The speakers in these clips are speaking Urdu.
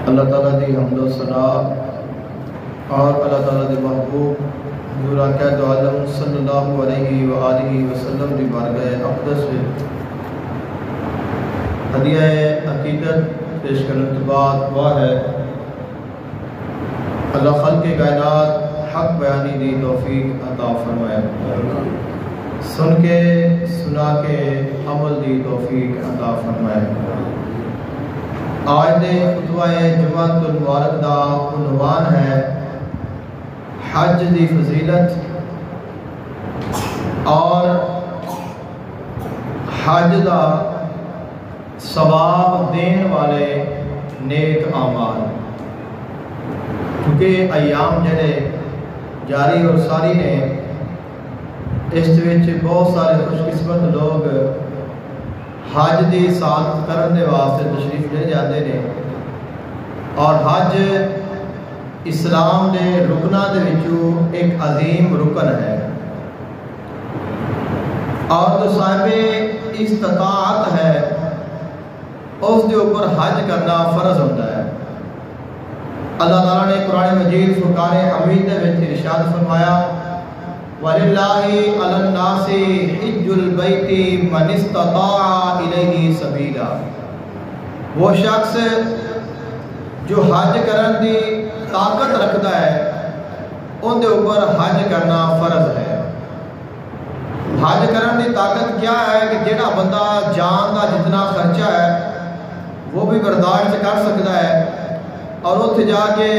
اللہ تعالیٰ دی حمد و ثنا اور اللہ تعالیٰ دی محبوب حضور آقا دو عالم صلی اللہ علیہ وآلہ وسلم دی بارگاہ اقدس میں ہدیہ عقیدت پیش کرنے کے بعد دعا ہے اللہ خلق کائنات حق بیانی دی توفیق عطا فرمائے، سن کے سنا کے عمل دی توفیق عطا فرمائے۔ آج دے خطبہ جمعۃ المبارک دا عنوان ہے حج دی فضیلت اور حج دا ثواب دین والے نیک اعمال، کیونکہ ایام جڑے جاری اور ساری نے اس وچ بہت سارے خوش قسمت لوگ حج دی سعادت کرنے واسطے تشریف لے جاتے ہیں، اور حج اسلام دے رکناں دے وچوں ایک عظیم رکن ہے، اور جو صاحب استطاعت ہے اس دے اوپر حج کرنا فرض ہوتا ہے۔ اللہ تعالیٰ نے قرآن مجید فرقان حمید دے وچ ارشاد فرمایا وَلِلَّهِ عَلَى النَّاسِ حِجُّ الْبَيْتِ مَنِ اسْتَطَاعَ إِلَيْهِ سَبِيلًا، وہ شخص جو حج کرن دی طاقت رکھتا ہے ان دے اوپر حج کرنا فرض ہے۔ حج کرن دی طاقت کیا ہے کہ جڑا بندہ جان دا جتنا خرچہ ہے وہ بھی برداشت کر سکتا ہے، اور اتنے جا کے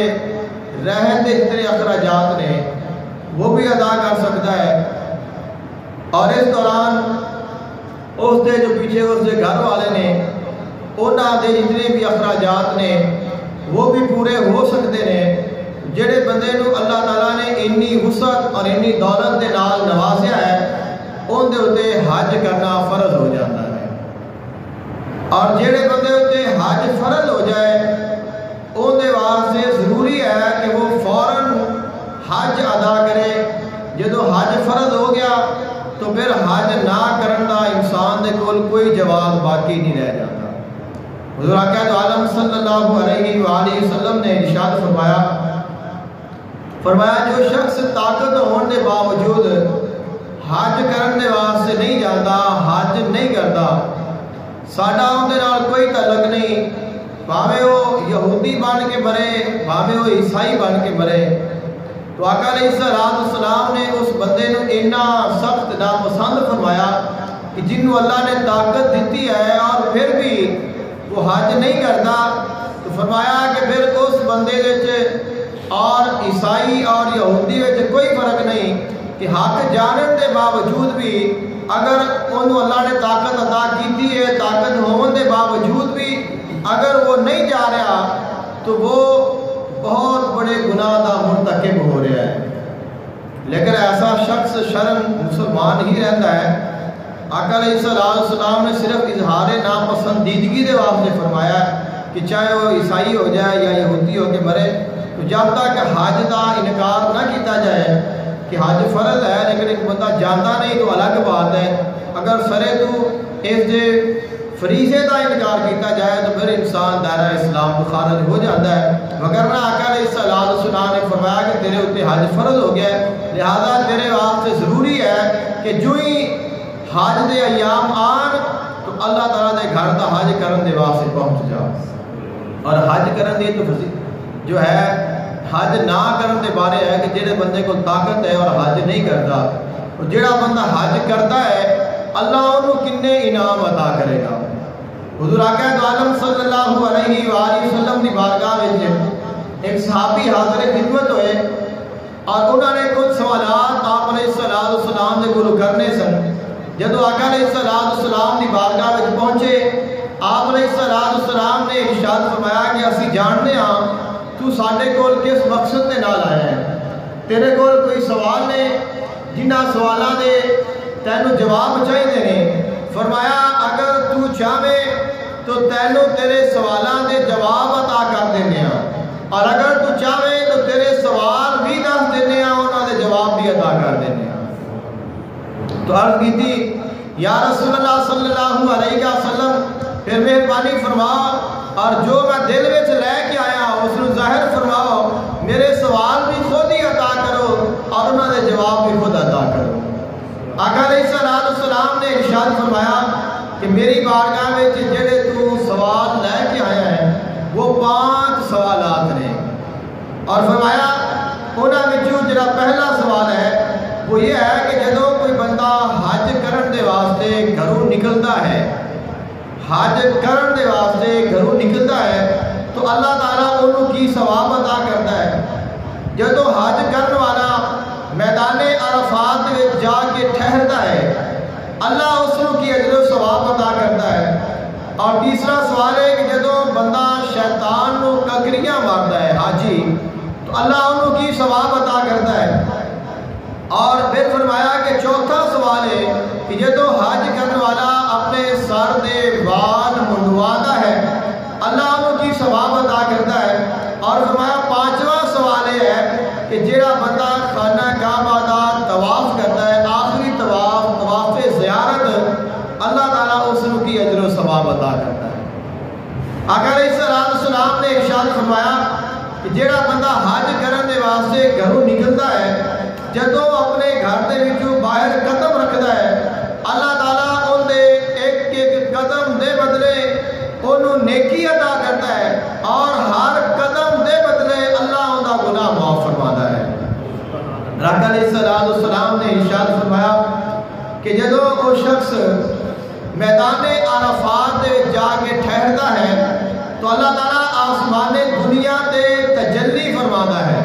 رہن دے جتنے اخراجات نے وہ بھی ادا کر سکتا ہے، اور اس دوران اس دے جو پیچھے اس دے گھر والے نے انہاں دے جتنے بھی اخراجات نے وہ بھی پورے ہو سکتے ہیں۔ جڑے بندے نو اللہ تعالیٰ نے انی وسعت اور انی دولت دے نال نوازیا ہے ان دے اتے حج کرنا فرض ہو جاتا ہے، اور جڑے بندے اتے حج فرض ہو جائے ان دے واسطے ضروری ہے کہ وہ فوراً حج ادا کرے۔ جدو حج فرض ہو گیا تو پھر حج نہ کرن دا انسان دے کول کوئی جواب باقی نہیں رہ جاتا۔ حضور آقا دو عالم صلی اللہ علیہ وآلہ وسلم نے ارشاد فرمایا جو شخص طاقت ہونے دے باوجود حج کرن دے واسطے نہیں جاتا، حج نہیں کرتا، ساڈا ان دے نال کوئی تعلق نہیں، بھاویں وہ یہودی بن کے مرے بھاویں وہ عیسائی بن کے مرے۔ تو آقا علیہ السلام نے اس بندے نو اتنا سخت ناپسند فرمایا کہ جنہوں اللہ نے طاقت دیتی ہے اور پھر بھی وہ حج نہیں کرتا، تو فرمایا کہ پھر اس بندے وچ اور عیسائی اور یہودی وچ کوئی فرق نہیں کہ حق جانن دے باوجود بھی اگر انہوں اللہ نے طاقت عطا کیتی ہے، طاقت ہون دے باوجود بھی اگر وہ نہیں جا رہا تو وہ بہت بڑے گناہ دا مرتکب ہو رہا ہے۔ لیکن ایسا شخص شرم مسلمان ہی رہتا ہے۔ آقا علیہ السلام نے صرف اظہار ناپسندیدگی دے واسطے فرمایا کہ چاہے وہ عیسائی ہو جائے یا یہودی ہو کے مرے، تو جب تک حج دا انکار نہ کیتا جائے کہ حج فرض ہے لیکن ایک بندہ جانتا نہیں تو الگ بات ہے، اگر سرے تو اس دے فریضے دا انکار کیتا جائے تو پھر انسان دائرہ اسلام کو خارج ہو جاتا ہے۔ وگرنہ آقا علیہ السلام نے فرمایا کہ تیرے اوپر حج فرض ہو گیا ہے، لہذا تیرے واسطے ضروری ہے کہ جو ہی حج دے ایام آن تو اللہ تعالیٰ دے گھر دا حج کرن دے واسطے پہنچ جا۔ اور حج کرن دی تو جو ہے حج نہ کرن دے بارے ہے کہ جڑے بندے کو طاقت ہے اور حج نہیں کرتا، اور جڑا بندہ حج کرتا ہے اللہ انہوں کنے انعام عطا کرے گا۔ حضور آقا دو عالم صلی اللہ علیہ وآلہ وسلم دی بارگاہ وچ ایک صحابی حاضر خدمت ہوئے، اور انہوں نے کچھ سوالات آپ علیہ السلام دے کولوں کرنے سن۔ جدو آقا علیہ السلام دی بارگاہ وچ پہنچے، آپ علیہ السلام نے ارشاد فرمایا کہ اسی جاننے ہاں تو ساڈے کول کس مقصد دے نال آیا ہے، تیرے کول کوئی سوال نے جنہاں سوالاں دے تینوں جواب چاہیے نے؟ فرمایا اگر تو چاہے تو تینوں تیرے سوالاں دے جواب عطا کر دینے ہاں، اور اگر تو چاہے تو تیرے سوال بھی دس دینے ہاں، انہاں دے جواب بھی عطا کر دینے ہاں۔ تو عرض کی تھی یا رسول اللہ صلی اللہ علیہ وسلم پھر مہربانی فرما اور جو میں دل وچ لے کے آیا اس نے ظاہر فرماؤ میرے سوال بھی خود ہی عطا کرو اور انہوں نے جواب بھی خود عطا کرو۔ آقا علیہ السلام نے ارشاد فرمایا کہ میری بارگاہ میں جڑے تو سوال لے کے آیا ہے وہ 5 سوالات نے، اور فرمایا انہاں وچوں جڑا پہلا سوال ہے وہ یہ ہے کہ جدوں کوئی بندہ حج کرن دے واسطے گھروں نکلتا ہے، حج کرن دے واسطے گھروں نکلتا ہے تو اللہ تعالیٰ انہوں کی ثواب عطا کرتا ہے۔ جدوں حج کرن والا میدان عرفات میں جا کے ٹھہرتا ہے اللہ اس کی اجر و ثواب عطا کرتا ہے۔ اور تیسرا سوال ہے کہ جدوں بندہ شیطان نو ککریاں مارتا ہے حاجی تو اللہ انہوں کی ثواب عطا کرتا ہے۔ اور پھر فرمایا کہ چوتھا سوال ہے کہ جدوں حج کرنے والا اپنے سر دے وال منڈواتا ہے اللہ انہوں کی ثواب عطا کرتا ہے۔ اور فرمایا 5واں سوال یہ ہے کہ جڑا بندہ خانہ کعبہ دا طواف کرتا ہے آخری طواف زیارت اللہ تعالیٰ اس کی اجر و ثواب عطا کرتا ہے۔ آقا علیہ السلام نے ارشاد فرمایا کہ جڑا بندہ حج کرن دے واسطے گھروں نکلتا ہے جدوں اپنے گھر دے وچوں باہر قدم رکھتا ہے اللہ تعالیٰ ان دے ایک ایک قدم دے بدلے انہوں نیکی عطا کرتا ہے اور ہر قدم دے بدلے اللہ ان دا گناہ معاف فرماتا ہے۔ آقا علیہ السلام نے ارشاد فرمایا کہ جدوں وہ شخص میدان عرفات دے جا کے ٹھہرتا ہے تو اللہ تعالیٰ آسمان دنیا تے تجلی فرماتا ہے،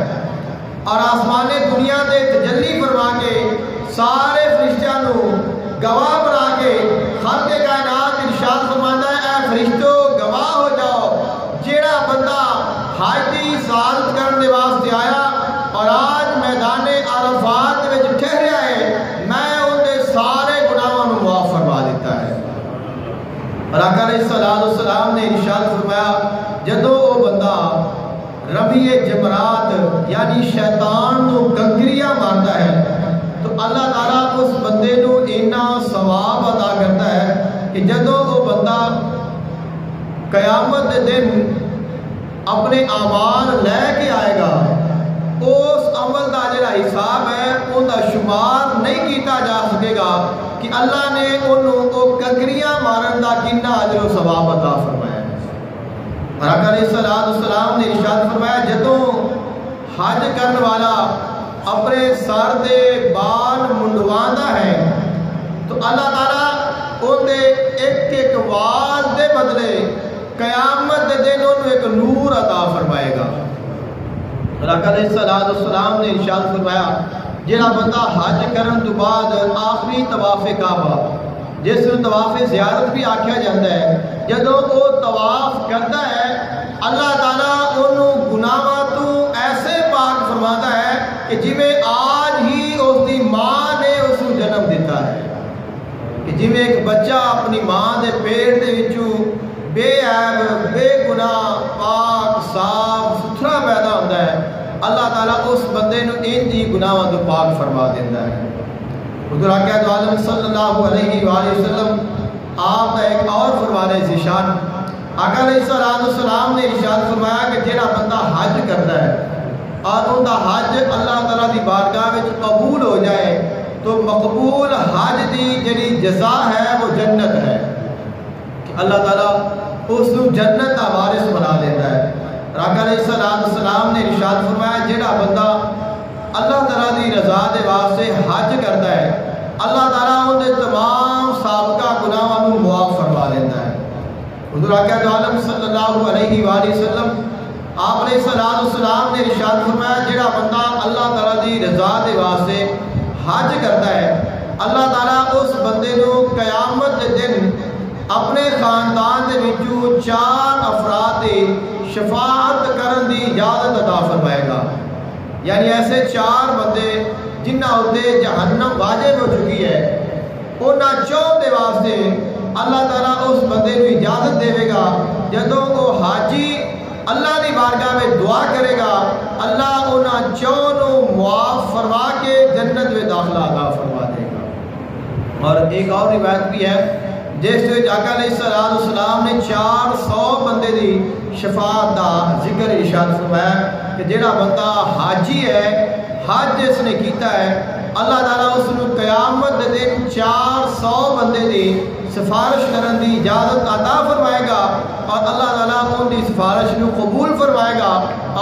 اور آسمان دنیا تے تجلی فرما کے سارے فرشتیاں نو گواہ بنا کے خالق کائنات ارشاد فرماتا ہے اے فرشتو گواہ ہو جاؤ جیڑا بندہ حج دی سعادت کرنے واسطے آیا اور آج میدان عرفات وچ ٹھہریا ہے میں ان دے سارے گناہاں نو معاف فرما دیتا ہے۔ اور آقا علیہ السلام نے ارشاد فرمایا جدوں وہ بندہ رمی جمرات یعنی شیطان نو کنکریاں مارتا ہے تو اللہ تعالیٰ اس بندے نو اینا ثواب عطا کرتا ہے کہ جدوں وہ بندہ قیامت دے دن اپنے اعمال لے کے آئے گا اس عمل دا جڑا حساب ہے ان دا شمار نہیں کیتا جا سکے گا کہ اللہ نے انہوں کو کنکریاں مارن دا کتنا اجر و ثواب عطا فرمایا ہے۔ اور آقا علیہ السلام نے ارشاد فرمایا جدوں حج کرن والا اپنے سر دے بال منڈواندا ہے تو اللہ تعالیٰ ان دے ایک ایک وال دے بدلے قیامت دے دن انہوں ایک نور عطا فرمائے گا۔ اور آقا علیہ السلام نے ارشاد فرمایا جڑا بندہ حج کرن تو بعد آخری طواف کعبہ جس کو طواف زیارت بھی آکھیا جاتا ہے جدوں وہ طواف کرتا ہے اللہ تعالیٰ انہوں گناہاں تو ایسے پاک فرماتا ہے کہ جویں آج ہی اس دی ماں نے اس کو جنم دیتا ہے، کہ جویں ایک بچہ اپنی ماں دے پیٹ دے وچوں بے عیب بے گناہ پاک صاف ستھرا پیدا ہوتا ہے اللہ تعالیٰ اس بندے نو ان جی گناہاں تو پاک فرما دیتا ہے۔ حضور آقا عالم صلی اللہ علیہ وآلہ وسلم آپ کا ایک اور فرمانے ذیشان آقا علیہ السلام نے ارشاد فرمایا کہ جڑا بندہ حج کرتا ہے اور ان کا حج اللہ تعالیٰ دی بارگاہ میں قبول ہو جائے تو مقبول حج دی جڑی جزا ہے وہ جنت ہے، کہ اللہ تعالیٰ اس کو جنت کا وارث بنا دیتا ہے۔ آقا علیہ السلام نے ارشاد فرمایا جڑا بندہ اللہ تعالیٰ دی رضا دے واسطے حج کرتا ہے اللہ تعالیٰ ان دے تمام سابقہ گناہاں نو معاف فرما دیتا ہے۔ حضور آقا عالم صلی اللہ علیہ وآلہ وسلم آپ علیہ السلام نے ارشاد فرمایا جڑا بندہ اللہ تعالیٰ دی رضا دے واسطے حج کرتا ہے اللہ تعالیٰ اس بندے نو قیامت دے دن اپنے خاندان دے وچوں 4 افراد دی شفاعت کرن دی اجازت عطا فرمائے گا، یعنی ایسے 4 بندے جنہ ہوتے جہنم واجب ہو چکی ہے انہاں 4 دے واسطے اللہ تعالیٰ اس بندے کو اجازت دے گا جدوں وہ حاجی اللہ دی بارگاہ میں دعا کرے گا اللہ انہاں 4 نو معاف فرما کے جنت میں داخلہ عطا فرما دے گا۔ اور ایک اور روایت بھی ہے جس آقا علیہ السلام نے 400 بندے دی شفاعت دا ذکر ارشاد فرمایا کہ جڑا بندہ حاجی ہے، حج اس نے کیتا ہے، اللہ تعالیٰ اس نے قیامت دے دن 400 بندے دی سفارش کرن دی اجازت عطا فرمائے گا اور اللہ تعالیٰ ان دی سفارش نو قبول فرمائے گا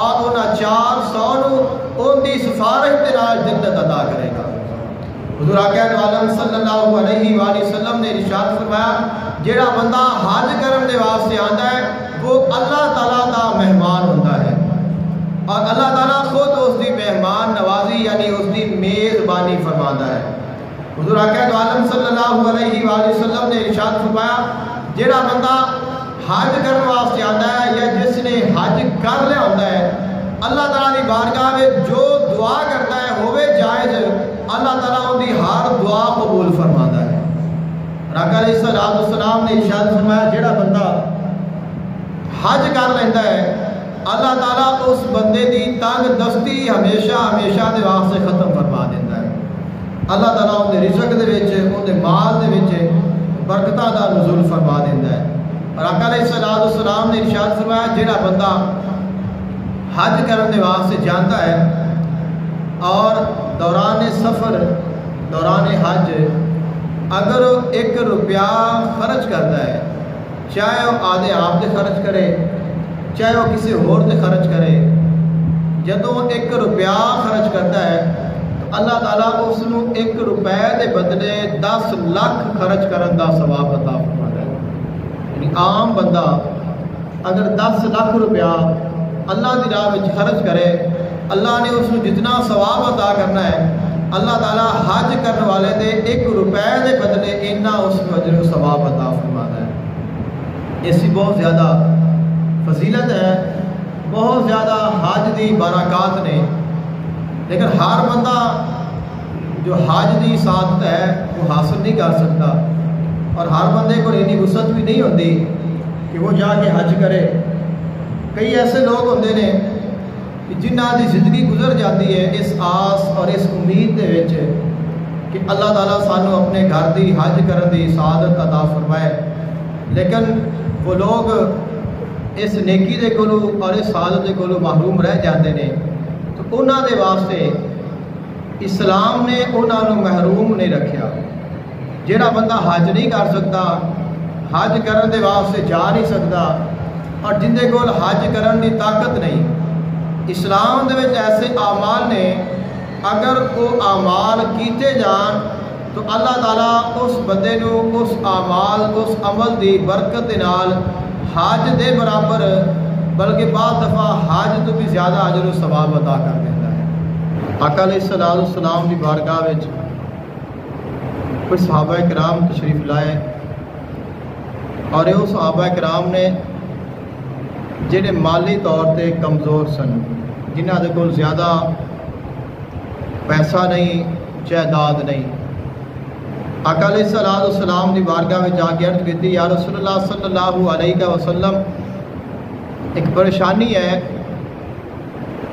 اور انہاں 400 نو ان دی سفارش دے نال جنت عطا کرے گا۔ حضور آقا عالم صلی اللہ علیہ وآلہ وسلم نے ارشاد فرمایا جڑا بندہ حج کرن دے واسطے آندا ہے وہ اللہ تعالیٰ دا مہمان ہوتا ہے اور اللہ تعالیٰ خود اس دی مہمان نوازی یعنی اس دی میزبانی فرماتا ہے۔ حضور آقا عالم صلی اللہ علیہ وآلہ وسلم نے ارشاد فرمایا جڑا بندہ حج کرن واسطے آندا ہے یا جس نے حج کر لیا ہوتا ہے، اللہ تعالیٰ دی بارگاہ میں جو دعا کرتا ہے ہوئے جائز، اللہ تعالیٰ ان دی ہر دعا قبول فرماتا ہے۔ آقا علیہ السلام نے ارشاد فرمایا جڑا بندہ حج کر لیتا ہے اللہ تعالیٰ اس بندے دی تنگ دستی ہمیشہ ہمیشہ دے واسطے ختم فرما دیتا ہے۔ اللہ تعالیٰ ان دے رزق دے وچ ان دے مال دے وچ برکتاں دا نزول فرما دیتا ہے۔ اور آقا علیہ السلام نے ارشاد فرمایا جڑا بندہ حج کرنے دے واسطے جانتا ہے اور دوران سفر دوران حج اگر 1 روپیہ خرچ کرتا ہے، چاہے وہ آدھے آپ دے خرچ کرے چاہے وہ کسی اور دے خرچ کرے، جدوں 1 روپیہ خرچ کرتا ہے تو اللہ تعالیٰ اس نو 1 روپے دے بدلے 10 لاکھ خرچ کرن دا ثواب عطا فرماتا ہے۔ یعنی عام بندہ اگر 10 لاکھ روپیہ اللہ دی راہ وچ خرچ کرے، اللہ نے اس کو جتنا ثواب عطا کرنا ہے، اللہ تعالیٰ حج کرنے والے دے 1 روپے دے بدلے اتنا اس کو اجر و ثواب عطا فرماتا ہے۔ ایسی بہت زیادہ فضیلت ہے، بہت زیادہ حج دی برکات نے، لیکن ہر بندہ جو حج دی سعادت ہے وہ حاصل نہیں کر سکتا اور ہر بندے کو اتنی وسعت بھی نہیں ہوتی کہ وہ جا کے حج کرے۔ کئی ایسے لوگ ہوتے ہیں جنہ کی زندگی گزر جاتی ہے اس آس اور اس امید دے وچ کہ اللہ تعالیٰ سانو اپنے گھر دی حج کرن دی سعادت عطا فرمائے، لیکن وہ لوگ اس نیکی دے کولو اور اس سعادت دے کولو محروم رہ جاتے ہیں۔ تو انہاں دے واسطے اسلام نے انہاں نو محروم نہیں رکھیا۔ جڑا بندہ حج نہیں کر سکتا، حج کرن دے واسطے جا نہیں سکتا اور جن دے کول حج کرن دی طاقت نہیں، اسلام دے وچ ایسے اعمال نے اگر وہ اعمال کیتے جان تو اللہ تعالیٰ اس بندے نو اس اعمال اس عمل دی برکت دے نال حج دے برابر بلکہ بعض دفعہ حج تو بھی زیادہ اجر و ثواب عطا کر دیتا ہے۔ آقا علیہ السلام دی بارگاہ وچ کچھ صحابہ کرام تشریف لائے اور یہ صحابہ کرام نے جڑے مالی طور تے کمزور سن، جنہ دے کول زیادہ پیسہ نہیں، جائیداد نہیں، آقا علیہ السلام دی بارگاہ میں جا کے عرض کی یا رسول اللہ صلی اللہ علیہ وسلم ایک پریشانی ہے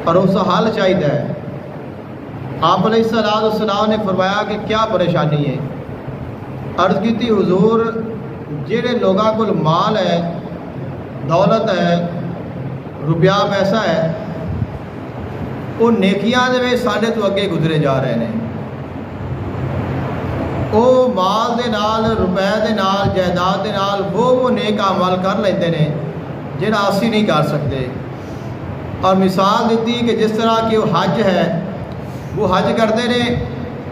اور اس حل چاہیے ہے۔ آپ علیہ السلام نے فرمایا کہ کیا پریشانی ہے؟ عرض کی حضور جڑے لوگوں کو مال ہے، دولت ہے، روپیہ پیسہ ہے، وہ نیکیاں دے وچ ساڈے تو اگے گزرے جا رہے ہیں۔ وہ مال دے نال، روپے دے نال، جائیداد دے نال وہ نیک عمل کر لیندے نے جڑا اسی نہیں کر سکتے، اور مثال دیتی کہ جس طرح کہ وہ حج ہے، وہ حج کرتے ہیں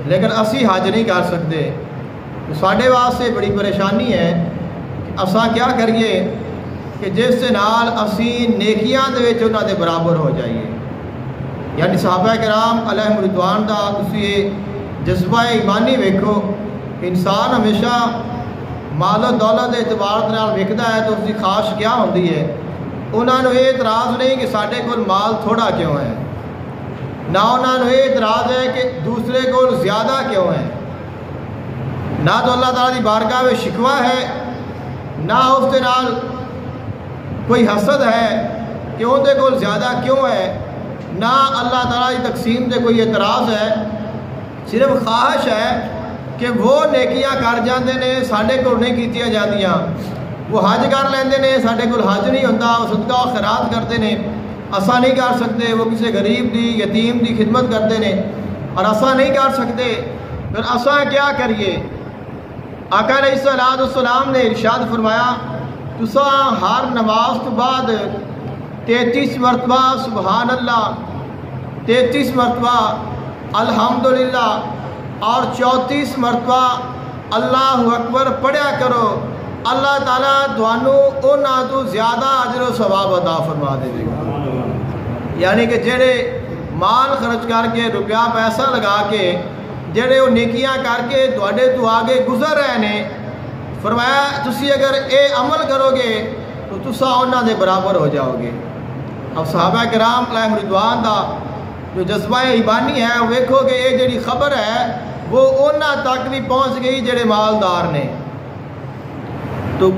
لیکن اسی حج نہیں کر سکتے۔ تو ساڈے واسطے بڑی پریشانی ہے کہ اساں کیا کریے کہ جس دے نال اسی نیکیاں دے وچ انہاں دے برابر ہو جائیے۔ یعنی صحابہ کرام علیہم رضوان دا تسی جذبہ ایمانی ویکھو کہ انسان ہمیشہ مال و دولت کے اعتبار نال ویکھدا ہے تو اس کی خواہش کیا ہوندی ہے؟ انہاں نوں یہ اعتراض نہیں کہ ساڈے کول مال تھوڑا کیوں ہے، نہ انہاں نوں یہ اعتراض ہے کہ دوسرے کول زیادہ کیوں ہے، نہ تو اللہ تعالیٰ کی بارگاہ میں شکوہ ہے، نہ اس کے نال کوئی حسد ہے کہ اندے کول زیادہ کیوں ہے، نہ اللہ تعالیٰ کی تقسیم سے کوئی اعتراض ہے، صرف خواہش ہے کہ وہ نیکیاں کر جاندے نے ساڈے کول نہیں کیتیاں جاندیاں، وہ حج کر لیندے نے ساڈے کول حج نہیں ہوندا، وہ صدقہ و خیرات کرتے نے اساں نہیں کر سکتے، وہ کسی غریب دی یتیم دی خدمت کرتے نے اور اساں نہیں کر سکتے، پھر اساں کیا کریے؟ آقا علیہ الصلوۃ والسلام نے ارشاد فرمایا تساں ہر نماز تو بعد 33 مرتبہ سبحان اللہ، 33 مرتبہ الحمدللہ اور 34 مرتبہ اللہ اکبر پڑھیا کرو، اللہ تعالیٰ تھانوں انہاں تو زیادہ اجر و ثواب عطا فرما دے گا۔ یعنی کہ جڑے مال خرچ کر کے روپیہ پیسہ لگا کے جڑے وہ نیکیاں کر کے تواڈے تو آگے گزر رہے نے، فرمایا تسی اگر اے عمل کرو گے تو تساں انہاں دے برابر ہو جاؤ گے۔ اب صحابہ کرام علیہم رضوان دا جو جذبہ ایمانی ہے وہ ویکھو کہ یہ جڑی خبر ہے وہ انہاں تک بھی پہنچ گئی جڑے مالدار نے، تو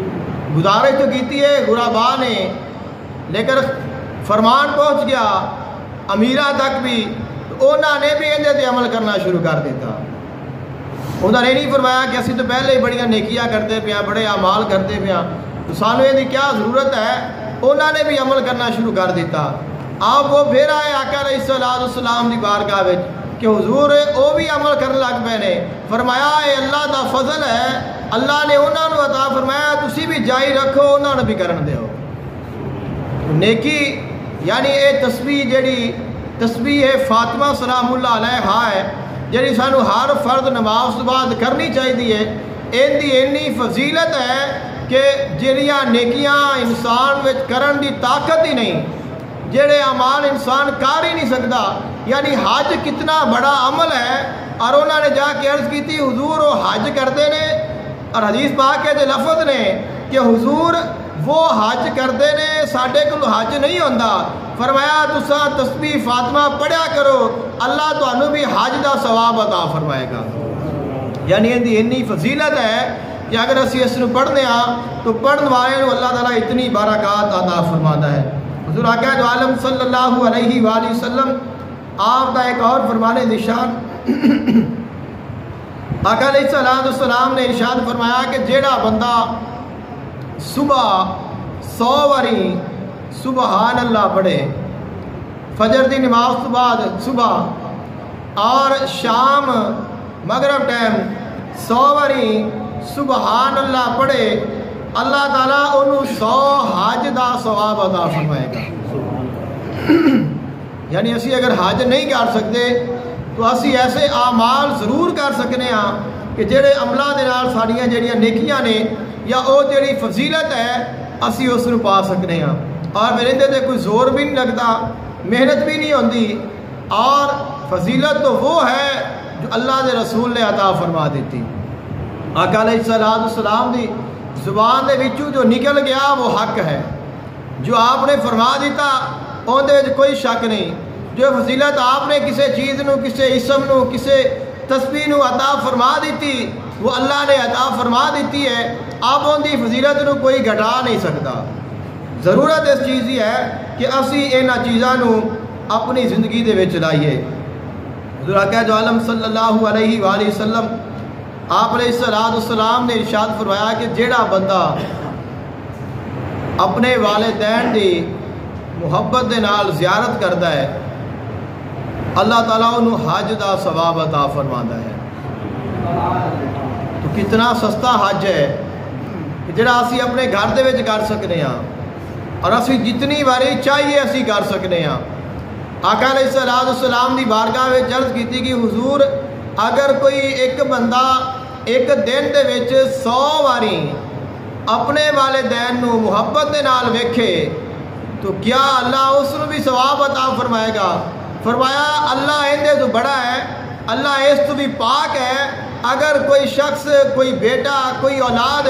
گزارش تو کیتی ہے غربا نے، لیکن فرمان پہنچ گیا امیراں تک بھی، تو انہاں نے بھی اندے تے عمل کرنا شروع کر دیتا۔ انہوں نے نہیں فرمایا کہ اسی تو پہلے ہی بڑیاں نیکیاں کرتے پیا، بڑے اعمال کرتے پیا، تو سانو یہ کیا ضرورت ہے؟ انہوں نے بھی عمل کرنا شروع کر دیتا۔ آپ وہ پھر آئے آقا علیہ الصلوۃ والسلام دی بارگاہ وچ کہ حضور وہ بھی عمل کرنے لگ پے نے، فرمایا اے اللہ دا فضل ہے، اللہ نے انہوں نے عطا فرمایا تسی بھی جاری رکھو، انہوں نے بھی کرن دیو۔ نیکی یعنی اے تسبیح جڑی تسبیح فاطمہ سلام اللہ علیہا ہے جڑی سانو ہر فرد نماز تو بعد کرنی چاہیے، ان دی اینی فضیلت ہے کہ جڑیاں نیکیاں انسان وچ کرن دی طاقت ہی نہیں، جڑے اعمال انسان کر ہی نہیں سکتا، یعنی حج کتنا بڑا عمل ہے، اور انہوں نے جا کے عرض کی تھی حضور وہ حج کرتے نے، اور حدیث پاک کے دے لفظ نے کہ حضور وہ حج کرتے نے ساڈے کول حج نہیں ہوندا، فرمایا تساں تسبیح فاطمہ پڑھیا کرو، اللہ تانوں بھی حج دا ثواب عطا فرمائے گا۔ یعنی ان دی اتنی فضیلت ہے کہ اگر اسی اس نو پڑھنے تو پڑھن والے نو اللہ تعالیٰ اتنی برکات عطا فرماتا ہے۔ حضور آقا دو عالم صلی اللہ علیہ وآلہ وسلم آپ دا ایک اور فرمانے نشان آقا علیہ السلام نے ارشاد فرمایا کہ جیڑا بندہ صبح 100 واری سبحان اللہ پڑھے، فجر دی نماز تو بعد صبح اور شام مغرب ٹائم 100 واری سبحان اللہ پڑھے، اللہ تعالیٰ انہوں 100 حج دا ثواب عطا فرمائے گا۔ یعنی اسی اگر حج نہیں کر سکتے تو اسی ایسے اعمال ضرور کر سکنے ہاں کہ جڑے عملہ دے نال ساڈیاں جڑیاں نیکیاں نے یا او جڑی فضیلت ہے اسی اس نو پا سکنے ہاں، اور پھر اندے تے کوئی زور بھی نہیں لگتا، محنت بھی نہیں ہوندی، اور فضیلت تو وہ ہے جو اللہ دے رسول نے عطا فرما دیتی۔ آقا علیہ السلام دی زبان دے وچوں جو نکل گیا وہ حق ہے، جو آپ نے فرما دیتا اون دے وچ کوئی شک نہیں، جو فضیلت آپ نے کسی چیز نو، کسی اسم نو، کسی تسبیح نو عطا فرما دیتی وہ اللہ نے عطا فرما دیتی ہے، آپ ان دی فضیلت نو کوئی گھٹا نہیں سکتا۔ ضرورت اس چیز ہی ہے کہ اسی انہاں چیزاں نو اپنی زندگی دے وچ لائیے۔ حضور آقا دو عالم صلی اللہ علیہ وآلہ وسلم آپ علیہ السلام نے ارشاد فرمایا کہ جیڑا بندہ اپنے والدین دی محبت دے نال زیارت کرتا ہے اللہ تعالیٰ انہوں حج دا ثواب عطا فرماتا ہے۔ تو کتنا سستا حج ہے کہ جڑا اسی اپنے گھر دے وچ کر سکنے ہاں، اور اسی جتنی باری چاہیے اسی کر سکنے ہاں۔ آقا علیہ السلام دی بارگاہ وچ عرض کیتی کہ حضور اگر کوئی ایک بندہ ایک دن دے وچ 100 واری اپنے والدین نو محبت دے نال ویکھے تو کیا اللہ اس نو بھی ثواب عطا فرمائے گا؟ فرمایا اللہ اندے تو بڑا ہے، اللہ اس تو بھی پاک ہے۔ اگر کوئی شخص، کوئی بیٹا، کوئی اولاد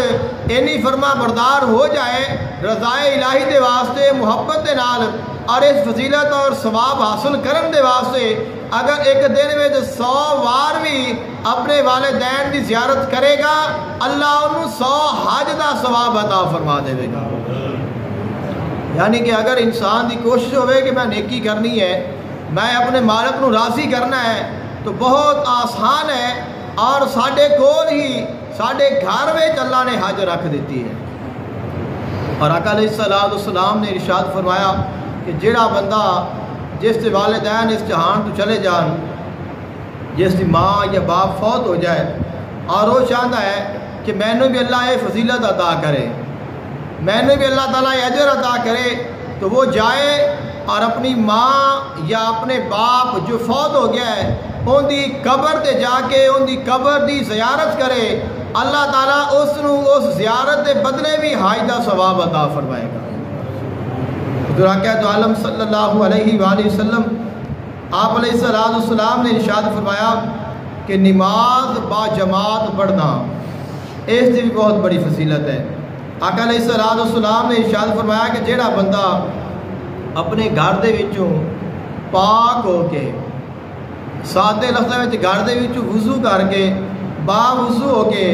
اینی فرما بردار ہو جائے رضائے الہی دے واسطے محبت دے نال اور اس فضیلت اور ثواب حاصل کرن دے واسطے اگر ایک دن میں 100 وار بھی اپنے والدین دی زیارت کرے گا اللہ انہوں 100 حج دا ثواب عطا فرما دے گا۔ یعنی کہ اگر انسان دی کوشش ہوئے کہ میں نیکی کرنی ہے، میں اپنے مالک نو راضی کرنا ہے، تو بہت آسان ہے اور ساڈے کول ہی ساڈے گھر میں اللہ نے حج رکھ دیتی ہے۔ اور آقا علیہ الصلوۃ والسلام نے ارشاد فرمایا کہ جڑا بندہ جس کے والدین اس جہان تو چلے جان، جس کی ماں یا باپ فوت ہو جائے اور وہ چاہتا ہے کہ مینوں بھی اللہ یہ فضیلت عطا کرے، مینوں بھی اللہ تعالیٰ یہ اجر عطا کرے، تو وہ جائے اور اپنی ماں یا اپنے باپ جو فوت ہو گیا ہے ان دی قبر تے جا کے ان دی قبر دی زیارت کرے، اللہ تعالیٰ اس زیارت دے بدلے بھی حج دا ثواب عطا فرمائے گا۔ حضور آقا عالم صلی اللہ علیہ وآلہ وسلم آپ علیہ الصلوۃ والسلام نے ارشاد فرمایا کہ نماز با جماعت پڑھنا اس کی بھی بہت بڑی فضیلت ہے۔ آقا علیہ الصلوۃ والسلام نے ارشاد فرمایا کہ جہڑا بندہ اپنے گھر دے وچوں پاک ہو کے سادے لفظوں میں گھر دے وچوں وضو کر کے با وضو ہو کے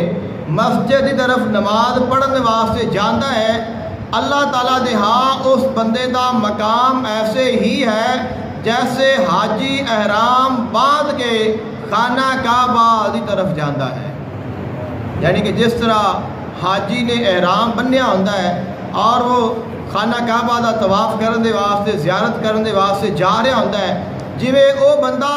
مسجد کی طرف نماز پڑھنے واسطے جانا ہے، اللہ تعالیٰ دے ہاں اس بندے دا مقام ایسے ہی ہے جیسے حاجی احرام باندھ کے خانہ کعبہ کی طرف جانا ہے۔ یعنی کہ جس طرح حاجی نے احرام بنیا ہوتا ہے اور وہ خانہ کعبہ دا طواف کرنے واسطے زیارت کرنے واسطے جا رہا ہوتا ہے، جویں وہ بندہ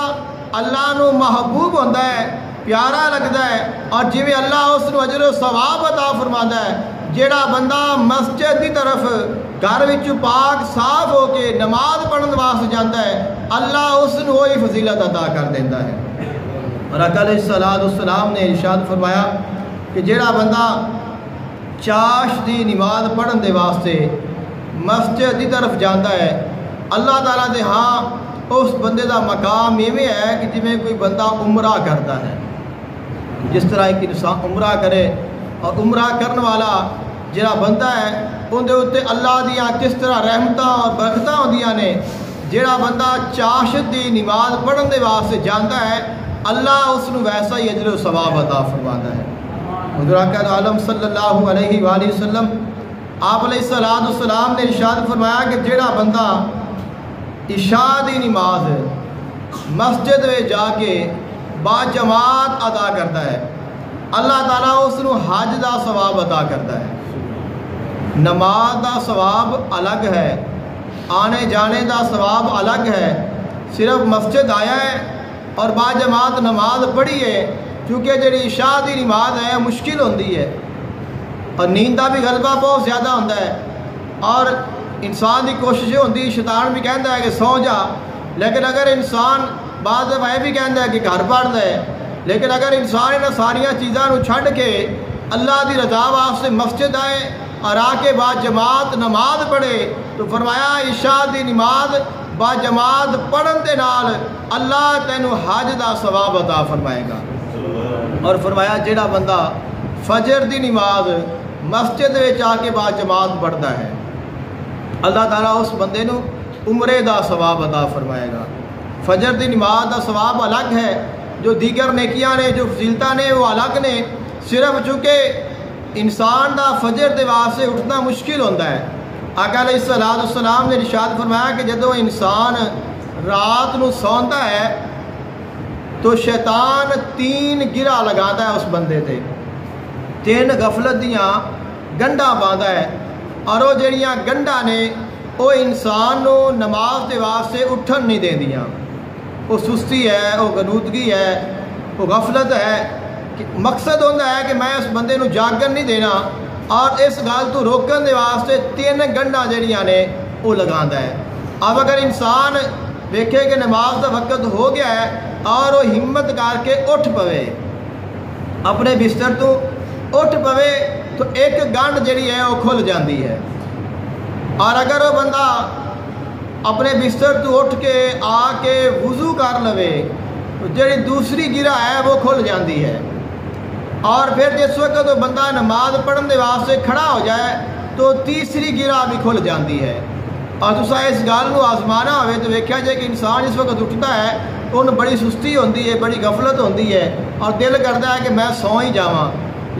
اللہ نو محبوب ہوتا ہے، پیارا لگتا ہے، اور جویں اللہ اس نو اجر و ثواب عطا فرماتا ہے، جیڑا بندہ مسجد کی طرف گھر وچ پاک صاف ہو کے نماز پڑھنے واسطے جاتا ہے، اللہ اس نو وہی فضیلت عطا کر دیتا ہے۔ اور آقا علیہ الصلوۃ والسلام نے ارشاد فرمایا کہ جیڑا بندہ چاش دی نماز پڑھن دے واسطے مسجد کی طرف جاتا ہے، اللہ تعالیٰ دے ہاں اس بندے دا مقام ایویں ہے کہ جویں کوئی بندہ عمرہ کرتا ہے۔ جس طرح ایک انسان عمرہ کرے اور عمرہ کرنے والا جڑا بندہ ہے اندے اوتے اللہ دیاں کس طرح رحمتاں اور برکتاں ہوندیاں نے، جڑا بندہ چاشت دی نماز پڑھن دے واسطے جانتا ہے اللہ اس نو ویسا ہی اجر و ثواب عطا فرماتا ہے۔ حضور آقا عالم صلی اللہ علیہ وآلہ وسلم آپ علیہ الصلوۃ والسلام نے ارشاد فرمایا کہ جڑا بندہ عشاء دی نماز مسجد میں جا کے با جماعت ادا کرتا ہے، اللہ تعالیٰ اس نو حج دا ثواب عطا کرتا ہے۔ نماز دا ثواب الگ ہے، آنے جانے دا ثواب الگ ہے، صرف مسجد آیا ہے اور با جماعت نماز پڑھی ہے، کیونکہ جڑی عشاء دی نماز ہے مشکل ہوندی ہے اور نیند کا بھی غلبہ بہت زیادہ ہوتا ہے، اور انسان کی کوشش ہوتی، شیطان بھی کہتا ہے کہ سو جا، لیکن اگر انسان بعض دفعہ یہ بھی کہتا ہے کہ گھر پڑھ دے، لیکن اگر انسان ان ساریا چیزوں چھڈ کے اللہ دی رضا واسطے مسجد آئے اور آ کے بعد جماعت نماز پڑھے تو فرمایا عشاء دی نماز با جماعت پڑھن دے نال اللہ تینوں حج دا ثواب عطا فرمائے گا۔ اور فرمایا جڑا بندہ فجر دی نماز مسجد وچ آ کے بعد جماعت پڑھتا ہے اللہ تعالیٰ اس بندے نو عمرے دا ثواب عطا فرمائے گا۔ فجر دی نماز دا ثواب الگ ہے، جو دیگر نیکیاں نے جو فضیلتاں نے وہ الگ نے، صرف چونکہ انسان دا فجر دے واسطے اٹھنا مشکل ہوتا ہے۔ آقا علیہ الصلوۃ والسلام نے ارشاد فرمایا کہ جدو انسان رات نو سوندا ہے تو شیطان 3 گرہ لگاتا ہے اس بندے تے، 3 غفلت دیاں گنڈا باندھا ہے، اور وہ جڑیاں گنڈا نے وہ انسان نو نماز دے واسطے اٹھن نہیں دیندیاں۔ وہ سستی ہے، وہ غنودگی ہے، وہ غفلت ہے، مقصد ہوتا ہے کہ میں اس بندے نو جاگن نہیں دینا، اور اس گل تو روکن دے واسطے 3 گنڈا جڑیاں نے وہ لگاندا ہے۔ اب اگر انسان دیکھے کہ نماز کا وقت ہو گیا ہے اور وہ ہمت کر کے اٹھ پوے، اپنے بستر تو اٹھ پوے، تو ایک گنڈ جڑی ہے وہ کھل جاتی ہے، اور اگر وہ بندہ اپنے بستر تو اٹھ کے آ کے وضو کر لوے تو جڑی دوسری گرہ ہے وہ کھل جاتی ہے، اور پھر جس وقت وہ بندہ نماز پڑھن دے واسطے کھڑا ہو جائے تو تیسری گرہ بھی کھل جاتی ہے۔ اور تسا اس گل کو آزمانا ہوئے تو ویکھیا جائے کہ انسان اس وقت اٹھتا ہے تو انہوں بڑی سستی ہوتی ہے، بڑی غفلت ہوتی ہے، اور دل کرتا ہے کہ میں سو ہی جاواں،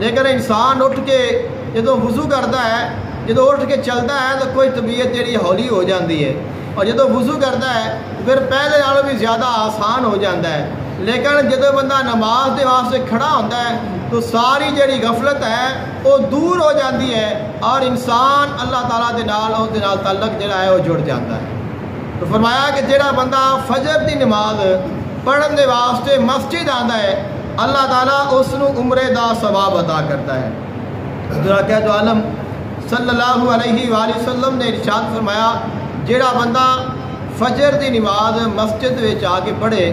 لیکن انسان اٹھ کے جدو وضو کرتا ہے، جدو اٹھ کے چلتا ہے تو کوئی طبیعت جڑی ہولی ہو جاتی ہے، اور جدو وضو کرتا ہے پھر پہلے نالوں بھی زیادہ آسان ہو جاتا ہے۔ لیکن جدو بندہ نماز دے واسطے کھڑا ہوتا ہے تو ساری جڑی غفلت ہے وہ دور ہو جاتی ہے اور انسان اللہ تعالیٰ دے نال تعلق جڑا ہے وہ جڑ جاتا ہے۔ تو فرمایا کہ جڑا بندہ فجر دی نماز پڑھن دے واسطے مسجد آتا ہے اللہ تعالیٰ اس نو عمرے دا ثواب عطا کرتا ہے۔ حضرت دو عالم صلی اللہ علیہ وآلہ وسلم نے ارشاد فرمایا جڑا بندہ فجر دی نماز مسجد وچ آ کے پڑھے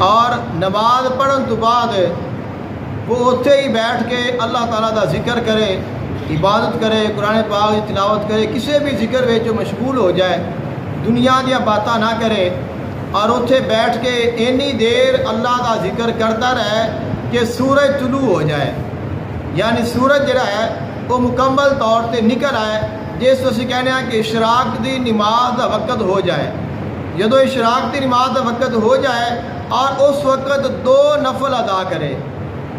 اور نماز پڑھن تو بعد وہ اتھے ہی بیٹھ کے اللہ تعالیٰ دا ذکر کرے، عبادت کرے، قرآن پاک کی تلاوت کرے، کسی بھی ذکر میں جو مشغول ہو جائے، دنیا دیا باتاں نہ کرے اور اتھے بیٹھ کے اینی دیر اللہ دا ذکر کرتا رہے کہ سورج طلوع ہو جائے، یعنی سورج جڑا ہے وہ مکمل طور تے نکل آئے، جس کو اسی کہنے ہیں کہ اشراق دی نماز دا وقت ہو جائے۔ جدو اشراق دی نماز دا وقت ہو جائے اور اس وقت 2 نفل ادا کرے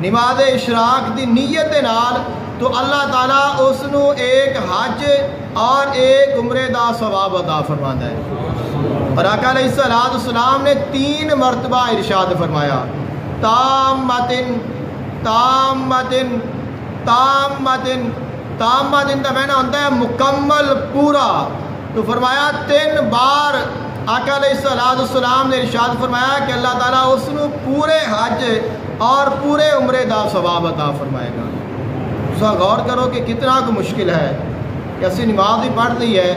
نماز اشراق دی نیت نال، تو اللہ تعالیٰ اس نو ایک حج اور ایک عمرے دا ثواب عطا فرماتا ہے۔ اور آقا علیہ السلام نے 3 مرتبہ ارشاد فرمایا تامتن تامتن تامتن، تامتن کا معنی ہوتا ہے مکمل پورا۔ تو فرمایا 3 بار آقا علیہ السلام نے ارشاد فرمایا کہ اللہ تعالیٰ اس نو پورے حج اور پورے عمرے دا ثواب عطا فرمائے گا۔ اس کا غور کرو کہ کتنا کو مشکل ہے کہ اسی نماز ہی پڑھ لی ہے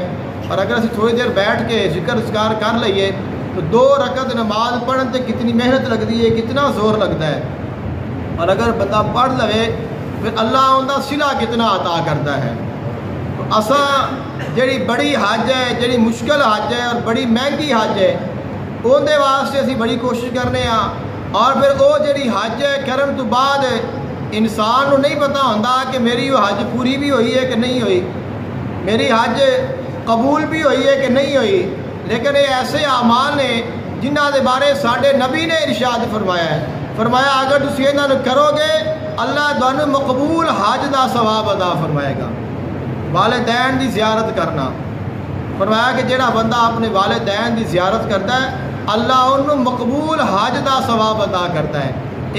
اور اگر اسی تھوڑی دیر بیٹھ کے ذکر اذکار کر لئیے تو 2 رکعت نماز پڑھن تے کتنی محنت لگتی ہے، کتنا زور لگتا ہے، اور اگر بندہ پڑھ لوے پھر اللہ ان کا صلہ کتنا عطا کرتا ہے۔ تو اساں جڑی بڑی حج ہے، جڑی مشکل حج ہے اور بڑی مہنگی حج ہے، ان دے واسطے اسی بڑی کوشش کرنے ہاں، اور پھر وہ جڑی حج ہے کرن تو بعد انسان کو نہیں پتہ ہوتا کہ میری وہ حج پوری بھی ہوئی ہے کہ نہیں ہوئی، میری حج قبول بھی ہوئی ہے کہ نہیں ہوئی۔ لیکن یہ ایسے اعمال نے جنہ دے بارے ساڈے نبی نے ارشاد فرمایا ہے، فرمایا اگر تسی انہاں نوں کرو گے اللہ تانوں مقبول حج دا ثواب عطا فرمائے گا۔ والدین دی زیارت کرنا، فرمایا کہ جڑا بندہ اپنے والدین دی زیارت کرتا ہے اللہ انہوں مقبول حج دا ثواب عطا کرتا ہے۔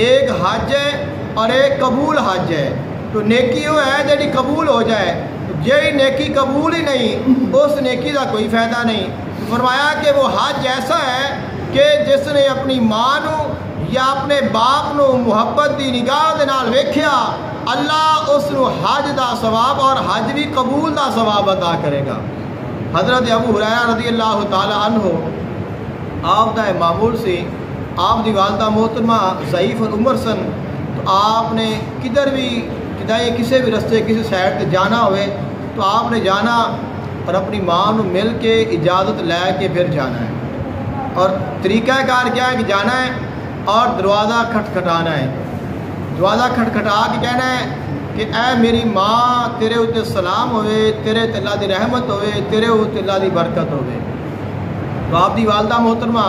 ایک حج ہے اور ایک قبول حج ہے۔ تو نیکی وہ ہے جڑی قبول ہو جائے، جی نیکی قبول ہی نہیں اس نیکی دا کوئی فائدہ نہیں۔ فرمایا کہ وہ حج ایسا ہے کہ جس نے اپنی ماں نو یا اپنے باپ نو محبت دی نگاہ دے نال ویکھیا اللہ اس نو حج دا ثواب اور حج بھی قبول دا ثواب عطا کرے گا۔ حضرت ابو ہریرہ رضی اللہ تعالی عنہ آپ دا معمول سی، آپ دی والدہ محترمہ ضعیف العمر سن، تو آپ نے کدھر بھی کسی بھی رستے کسی سائڈ تے جانا ہوئے تو آپ نے جانا اور اپنی ماں نو مل کے اجازت لے کے پھر جانا ہے، اور طریقہ کار کیا ہے کہ جانا ہے اور دروازہ کھٹکھٹانا ہے، دروازہ کھٹکھٹا کے کہنا ہے کہ اے میری ماں تیرے اتنے سلام ہوئے، تیرے تے اللہ دی رحمت ہوئے، تیرے اتنے اللہ دی برکت ہوئے۔ تو آپ دی والدہ محترمہ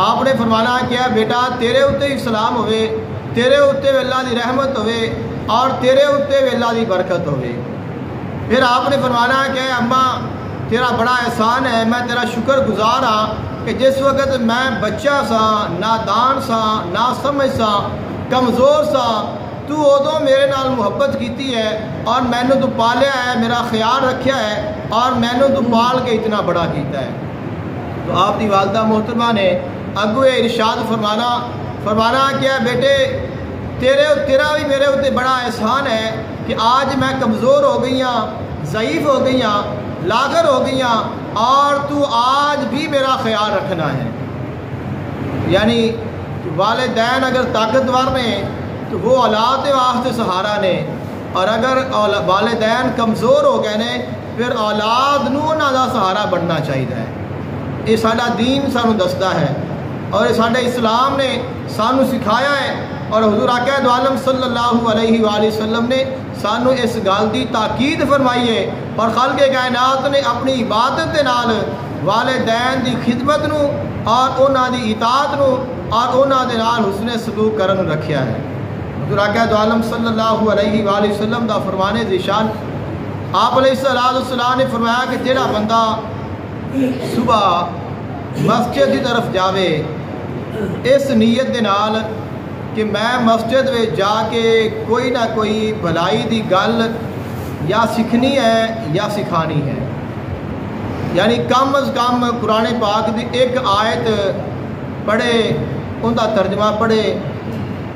آپ نے فرمانا کیا بیٹا تیرے اتنے ہی سلام ہوئے، تیرے اتنے بھی اللہ دی رحمت ہوئے اور تیرے اتنے بھی اللہ دی برکت ہوئے۔ پھر آپ نے فرمانا کہ اماں تیرا بڑا احسان ہے، میں تیرا شکر گزار ہاں کہ جس وقت میں بچہ سا، نادان سا، نا سمجھ سا، کمزور سا، تو ادو میرے نال محبت کیتی ہے اور مینوں تو پالیا ہے، میرا خیال رکھیا ہے اور مینوں تو پال کے اتنا بڑا کیتا ہے۔ تو آپ دی والدہ محترمہ نے اگوے ارشاد فرمانا کیا بیٹے تیرا بھی میرے اتنے بڑا احسان ہے کہ آج میں کمزور ہو گئی ہاں، ضعیف ہو گئی ہاں، لاغر ہو گئی ہاں، اور تو آج بھی میرا خیال رکھنا ہے۔ یعنی والدین اگر طاقتور نے تو وہ اولاد کے واسطے سہارا نے، اور اگر والدین کمزور ہو گئے نے پھر اولاد نو انہاں دا سہارا بننا چاہیے۔ یہ ساڈا دین سانو دستا ہے اور یہ ساڈے اسلام نے سانو سکھایا ہے، اور حضور آقا دو عالم صلی اللہ علیہ وآلہ وسلم نے سانو اس گل دی تاکید فرمائی ہے، اور خالق کائنات نے اپنی عبادت دے نال والدین دی خدمت نو اور انہاں دی اطاعت نو اور انہاں دے نال حسن سلوک کرن رکھیا ہے۔ حضور آقا دو عالم صلی اللہ علیہ وآلہ وسلم دا فرمانے ذیشان آپ علیہ السلام نے فرمایا کہ جڑا بندہ صبح مسجد کی طرف جاوے اس نیت دے نال کہ میں مسجد میں جا کے کوئی نہ کوئی بھلائی دی گل یا سیکھنی ہے یا سکھانی ہے، یعنی کم از کم قرآن پاک دی ایک آیت پڑھے، ان دا ترجمہ پڑھے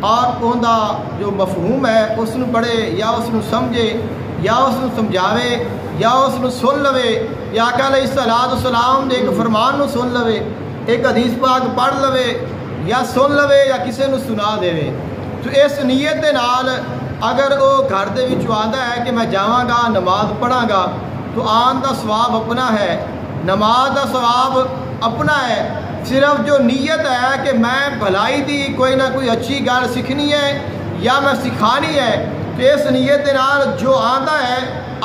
اور ان دا جو مفہوم ہے اس نو پڑھے یا اس نو سمجھے یا اس نو سمجھاوے یا اس نو سن لوے، یا آقا علیہ السلام دے ایک فرمان نو سن لوے، ایک حدیث پاک پڑھ لوے یا سن لوے یا کسے نو سنا دے۔ تو اس نیت دے نال اگر وہ گھر دے وچوں آندا ہے کہ میں جاواں گا نماز پڑھاں گا، تو آن دا ثواب اپنا ہے، نماز دا ثواب اپنا ہے، صرف جو نیت ہے کہ میں بھلائی دی کوئی نہ کوئی اچھی گل سیکھنی ہے یا میں سکھانی ہے، تو اس نیت دے نال جو آندا ہے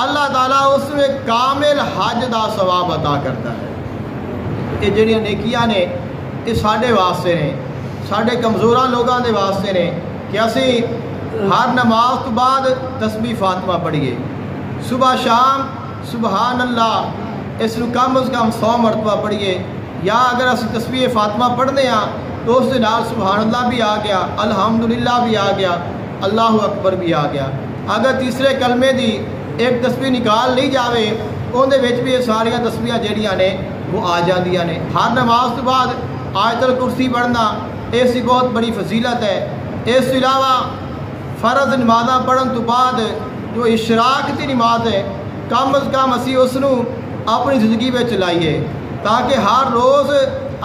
اللہ تعالیٰ اس میں کامل حج دا ثواب عطا کرتا ہے۔ یہ جڑیاں نیکیاں نے یہ ساڈے واسطے نے، ساڈے کمزوراں لوگاں دے واسطے نے کہ اسی ہر نماز تو بعد تسبیح فاطمہ پڑھیے، صبح شام سبحان اللہ اس نو کم از کم 100 مرتبہ پڑھیے، یا اگر اسی تسبیح فاطمہ پڑھنے ہاں تو اس دے نال سبحان اللہ بھی آ گیا، الحمدللہ بھی آ گیا، اللہ اکبر بھی آ گیا۔ اگر تیسرے کلمے دی ایک تسبیح نکال نہیں جاوے ان دے وچ بھی یہ ساریاں تسبیحاں جڑیاں نے وہ آ جاندیاں نے۔ ہر نماز تو بعد آیت الکرسی پڑھنا ایسی بہت بڑی فضیلت ہے۔ اس کے علاوہ فرض نمازاں پڑھن تو بعد جو اشراق کی نماز ہے کم از کم اسی اس نو اپنی زندگی میں چلائیے، تاکہ ہر روز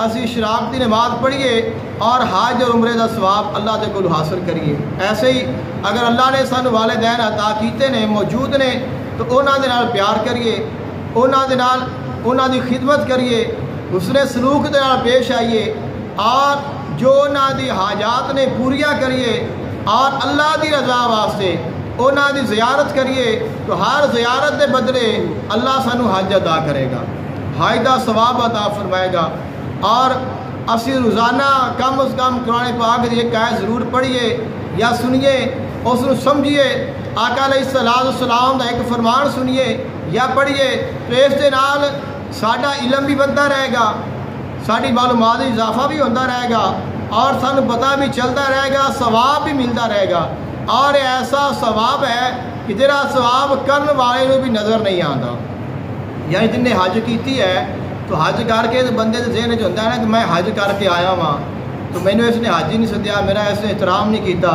اسی اشراق کی نماز پڑھیے اور حج اور عمرے دا ثواب اللہ دے کول حاصل کریے۔ ایسے ہی اگر اللہ نے سانو والدین عطا کیتے نے موجود نے تو انہاں دے نال پیار کریے، انہاں دے نال انہاں دی خدمت کریے، حسن سلوک دے نال پیش آئیے اور جو انہاں دی حاجات نے پوریاں کریے اور اللہ دی رضا واسطے انہاں دی زیارت کریے، تو ہر زیارت دے بدلے اللہ سانو حج عطا کرے گا، حج دا ثواب عطا فرمائے گا۔ اور اسی روزانہ کم از کم قرآن پاک دی ایک آیت ضرور پڑھیے یا سنیے، اس نو سمجھیے، آقا علیہ السلام دا ایک فرمان سنیے یا پڑھیے، تو اس دے نال ساڈا علم بھی بنتا رہے گا، ساری معلومات اضافہ بھی ہوتا رہے گا اور سانو پتہ بھی چلتا رہے گا، ثواب بھی ملتا رہے گا۔ اور ایسا ثواب ہے کہ جہاں ثواب کرنے والے نو بھی نظر نہیں آتا، یعنی جن نے حج کیتی ہے تو حج کر کے بندے کے ذہن ہوتا ہے نا کہ میں حج کر کے آیا ہاں تو مینو اس نے حج ہی نہیں سدیا، میرا اس نے احترام نہیں کیتا۔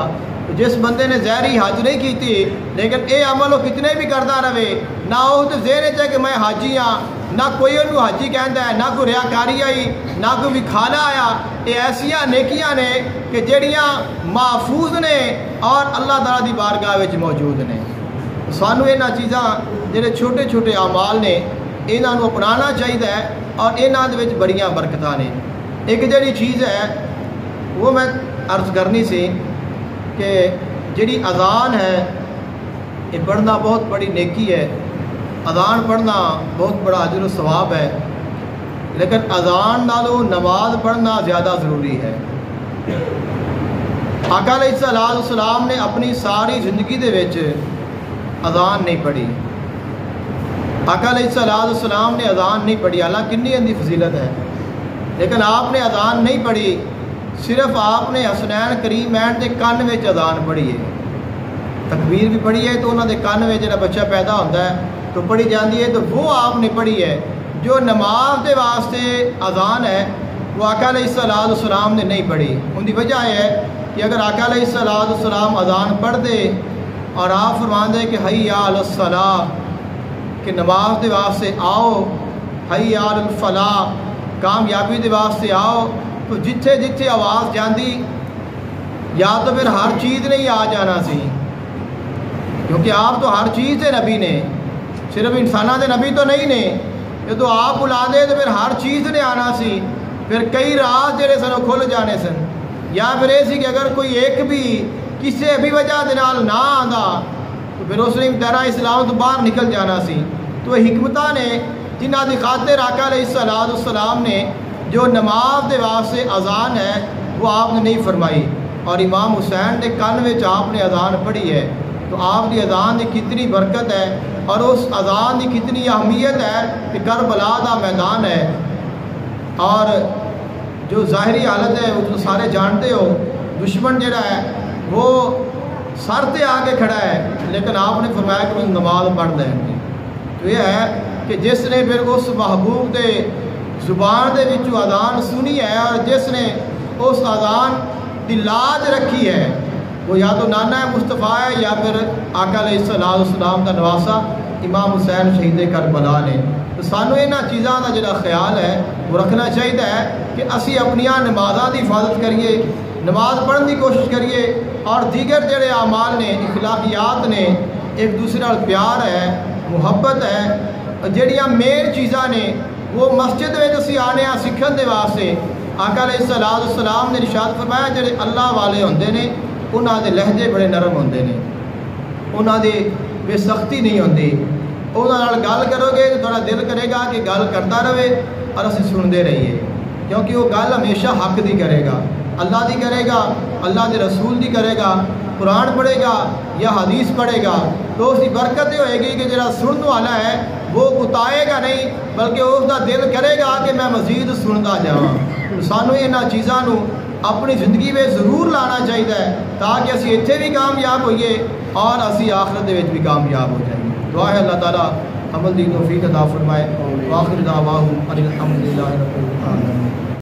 تو جس بندے نے ظاہری حج نہیں کیتی لیکن اے عمل وہ کتنے بھی کرتا رہے، نہ وہ تو ذہن ہے کہ میں حاجی ہاں، نہ کوئی انہوں حاجی کہتا ہے، نہ کوئی ریاکاری آئی، نہ کوئی وکھانا آیا۔ یہ ایسیاں نیکیاں نے کہ جڑیاں محفوظ نے اور اللہ تعالیٰ دی بارگاہ وچ موجود نے۔ سانو یہاں چیزاں جڑے چھوٹے چھوٹے اعمال نے انہاں نو اپنانا چاہیے اور انہاں دے وچ بڑیاں برکتاں نے۔ ایک جڑی چیز ہے وہ میں عرض کرنی سی کہ جڑی اذان ہے یہ پڑھنا بہت بڑی نیکی ہے، اذان پڑھنا بہت بڑا اجر و ثواب ہے، لیکن اذان نالوں نماز پڑھنا زیادہ ضروری ہے۔ آقا علیہ السلام نے اپنی ساری زندگی دے وچ اذان نہیں پڑھی، آقا علیہ السلام نے اذان نہیں پڑھی، حالانکہ کنی اندی فضیلت ہے، لیکن آپ نے اذان نہیں پڑھی، صرف آپ نے حسنین کریمین کے کن میں اذان پڑھی ہے۔ تکبیر بھی پڑھی ہے تو انہوں نے کن میں جب بچہ پیدا ہوتا ہے تو پڑھی جاتی ہے، تو وہ آپ نے پڑھی ہے۔ جو نماز کے واسطے اذان ہے وہ آقا علیہ السلام نے نہیں پڑھی۔ ان کی وجہ ہے کہ اگر آقا علیہ السلام اذان پڑھ دے اور آپ فرمان دے کہ حی علی الصلاۃ، کہ نماز کے واسطے آؤ، حی علی الفلاح، کامیابی کے واسطے آؤ، تو جتھے جتھے آواز جاندی یا تو پھر ہر چیز نہیں آ جانا سی، کیونکہ آپ تو ہر چیز دے نبی نے، صرف انسانوں دے نبی تو نہیں نے۔ یہ تو آپ بلا دے تو پھر ہر چیز نے آنا سی، پھر کئی راز جڑے سن کھل جانے سن، یا پھر یہ سی کہ اگر کوئی ایک بھی کسی بھی وجہ دے نال نہ آندا تو پھر اس نے طرح اسلام تو باہر نکل جانا سی۔ تو حکمتاں نے جنہ دی خاطر آقا علیہ السلام نے جو نماز دے واسطے اذان ہے وہ آپ نے نہیں فرمائی، اور امام حسین کے کن میں آپ نے اذان پڑھی ہے، تو آپ کی اذان کی کتنی برکت ہے اور اس اذان کی کتنی اہمیت ہے کہ کربلا دا میدان ہے، اور جو ظاہری حالت ہے وہ تو سارے جانتے ہو، دشمن جڑا ہے وہ سر تے آ کے کھڑا ہے، لیکن آپ نے فرمایا کہ وہ نماز پڑھ دیں گے۔ تو یہ ہے کہ جس نے پھر اس محبوب دے زبان دے وچوں اذان سنی ہے اور جس نے اس اذان دی لاج رکھی ہے، وہ یا تو نانا مصطفیٰ ہے یا پھر آقا علیہ السلام کا نواسا امام حسین شہید کربلا نے۔ تو سانو انہاں چیزاں دا جڑا خیال ہے وہ رکھنا چاہیے کہ اسی اپنی نمازاں دی حفاظت کریے، نماز پڑھن دی کوشش کریے، اور دیگر جڑے اعمال نے، اخلاقیات نے، ایک دوسرے نال پیار ہے، محبت ہے، جڑیاں مین چیزاں نے وہ مسجد میں اسی آنے سکھن دے واسطے آقا علیہ السلام نے ارشاد فرمایا جڑے اللہ والے ہوندے نے انہاں دے لہجے بڑے نرم ہوندے نے، انہاں دی بے سختی نہیں ہوندی، انہاں نال گل کرو گے تو تھوڑا دل کرے گا کہ گل کرتا رہے اور اسی سنتے رہیے، کیونکہ وہ گل ہمیشہ حق دی کرے گا، اللہ دی کرے گا، اللہ دے رسول دی کرے گا، قرآن پڑھے گا یا حدیث پڑھے گا، تو اس کی برکت یہ ہوئے گی کہ جڑا سننے والا ہے وہ کتائے گا نہیں، بلکہ اس کا دل کرے گا کہ میں مزید سنتا جاواں۔ سانو انہاں چیزاں نو اپنی زندگی میں ضرور لانا چاہیے تاکہ اسی اتنے بھی کامیاب ہوئیے اور اسی آخرت دے وچ بھی کامیاب ہو جائیں۔ دعا ہے اللہ تعالیٰ عمل دی توفیق عطا فرمائے۔ وآخر دعواہم ان الحمد للہ رب العالمین۔